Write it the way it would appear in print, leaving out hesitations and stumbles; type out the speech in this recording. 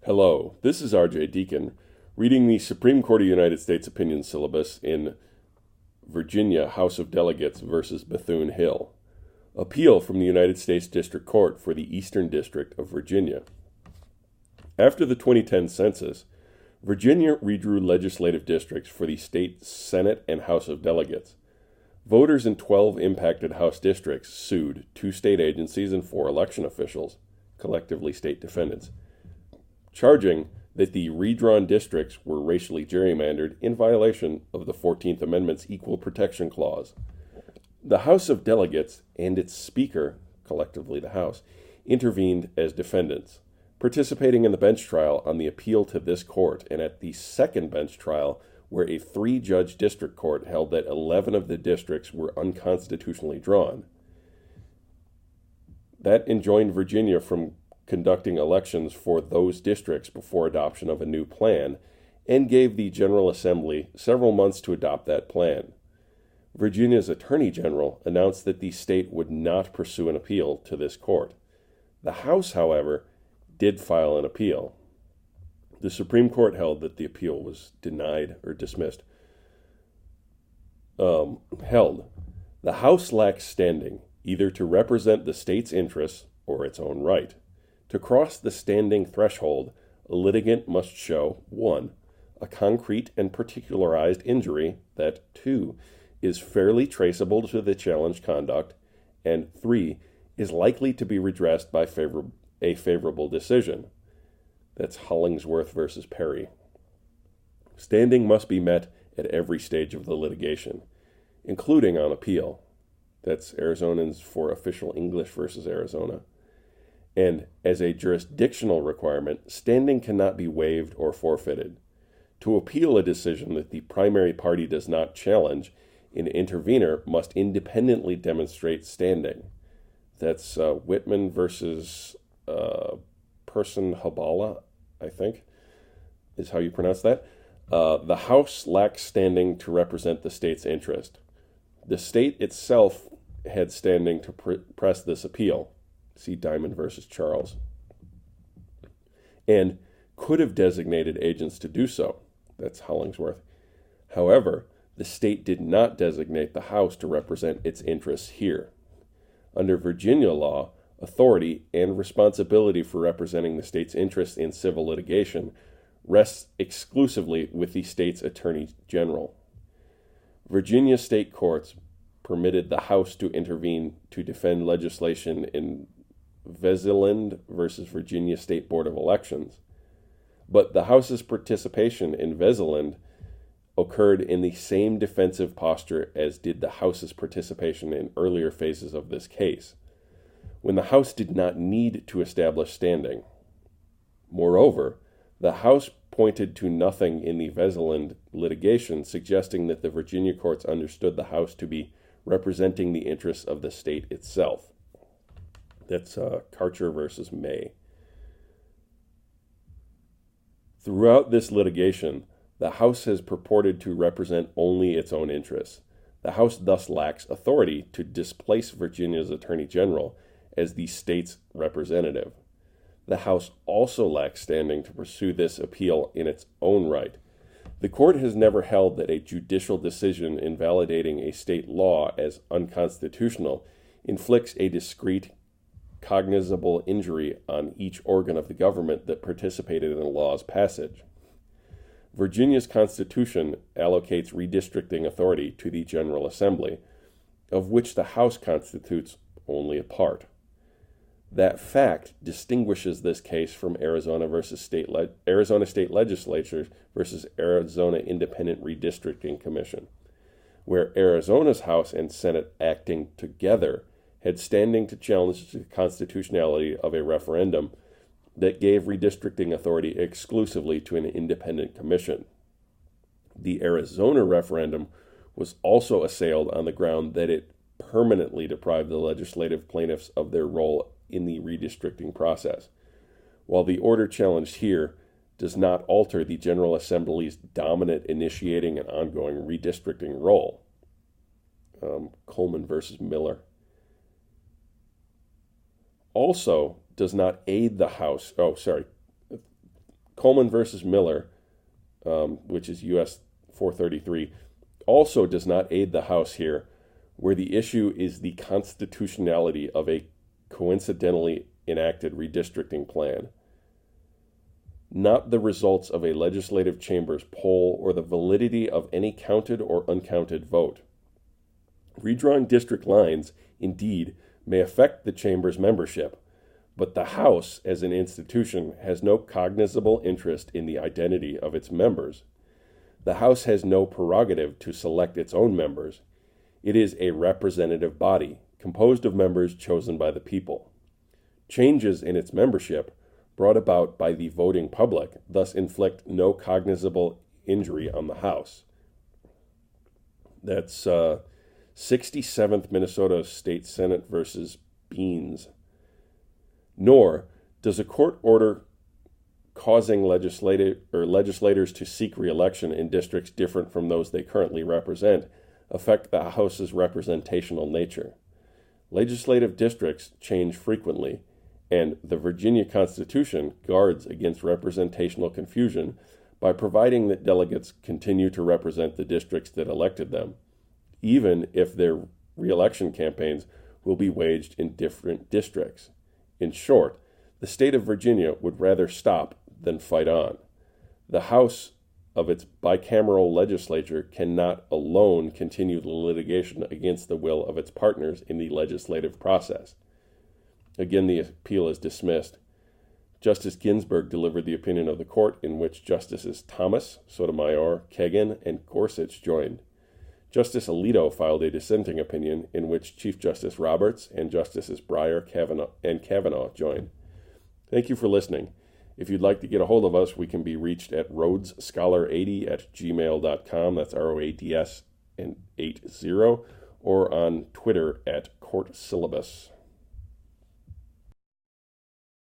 Hello, this is R.J. Deacon, reading the Supreme Court of the United States opinion syllabus in Virginia House of Delegates versus Bethune-Hill. Appeal from the United States District Court for the Eastern District of Virginia. After the 2010 census, Virginia redrew legislative districts for the state Senate and House of Delegates. Voters in 12 impacted House districts sued 2 state agencies and 4 election officials, collectively state defendants, charging that the redrawn districts were racially gerrymandered in violation of the 14th Amendment's Equal Protection Clause. The House of Delegates and its Speaker, collectively the House, intervened as defendants, participating in the bench trial on the appeal to this court and at the second bench trial where a 3-judge district court held that 11 of the districts were unconstitutionally drawn. That enjoined Virginia from conducting elections for those districts before adoption of a new plan, and gave the General Assembly several months to adopt that plan. Virginia's Attorney General announced that the state would not pursue an appeal to this court. The House, however, did file an appeal. The Supreme Court held that the appeal was denied or dismissed. The House lacks standing either to represent the state's interests or its own right. To cross the standing threshold, a litigant must show 1. A concrete and particularized injury that 2. Is fairly traceable to the challenged conduct, and 3. Is likely to be redressed by a favorable decision. That's Hollingsworth versus Perry. Standing must be met at every stage of the litigation, including on appeal. That's Arizonans for Official English versus Arizona. And as a jurisdictional requirement, standing cannot be waived or forfeited. To appeal a decision that the primary party does not challenge, an intervener must independently demonstrate standing. That's Whitman versus Person Habala, I think, is how you pronounce that. The House lacks standing to represent the state's interest. The state itself had standing to press this appeal. See Diamond versus Charles. And could have designated agents to do so. That's Hollingsworth. However, the state did not designate the House to represent its interests here. Under Virginia law, authority and responsibility for representing the state's interests in civil litigation rests exclusively with the state's Attorney General. Virginia state courts permitted the House to intervene to defend legislation in Veseland versus Virginia State Board of Elections. But the House's participation in Veseland occurred in the same defensive posture as did the House's participation in earlier phases of this case, when the House did not need to establish standing. Moreover, the House pointed to nothing in the Veseland litigation suggesting that the Virginia courts understood the House to be representing the interests of the state itself. That's Karcher versus May. Throughout this litigation, the House has purported to represent only its own interests. The House thus lacks authority to displace Virginia's Attorney General as the state's representative. The House also lacks standing to pursue this appeal in its own right. The court has never held that a judicial decision invalidating a state law as unconstitutional inflicts a discrete, cognizable injury on each organ of the government that participated in the law's passage. Virginia's Constitution allocates redistricting authority to the General Assembly, of which the House constitutes only a part. That fact distinguishes this case from Arizona State Legislature versus Arizona Independent Redistricting Commission, where Arizona's House and Senate acting together had standing to challenge the constitutionality of a referendum that gave redistricting authority exclusively to an independent commission. The Arizona referendum was also assailed on the ground that it permanently deprived the legislative plaintiffs of their role in the redistricting process, while the order challenged here does not alter the General Assembly's dominant initiating and ongoing redistricting role. Coleman versus Miller. Also does not aid the House. Coleman versus Miller, which is U.S. 433, also does not aid the House here, where the issue is the constitutionality of a coincidentally enacted redistricting plan, not the results of a legislative chamber's poll or the validity of any counted or uncounted vote. Redrawing district lines, indeed, may affect the chamber's membership, but the House, as an institution, has no cognizable interest in the identity of its members. The House has no prerogative to select its own members. It is a representative body, composed of members chosen by the people. Changes in its membership, brought about by the voting public, thus inflict no cognizable injury on the House. That's 67th Minnesota State Senate versus Beans. Nor does a court order causing legislators to seek re-election in districts different from those they currently represent affect the House's representational nature. Legislative districts change frequently, and the Virginia Constitution guards against representational confusion by providing that delegates continue to represent the districts that elected them, even if their re-election campaigns will be waged in different districts. In short, the state of Virginia would rather stop than fight on. The House of its bicameral legislature cannot alone continue the litigation against the will of its partners in the legislative process. Again, the appeal is dismissed. Justice Ginsburg delivered the opinion of the court, in which Justices Thomas, Sotomayor, Kagan, and Gorsuch joined. Justice Alito filed a dissenting opinion, in which Chief Justice Roberts and Justices Breyer and Kavanaugh joined. Thank you for listening. If you'd like to get a hold of us, we can be reached at rhodesscholar80@gmail.com. That's ROADS and 80, or on Twitter at Court Syllabus.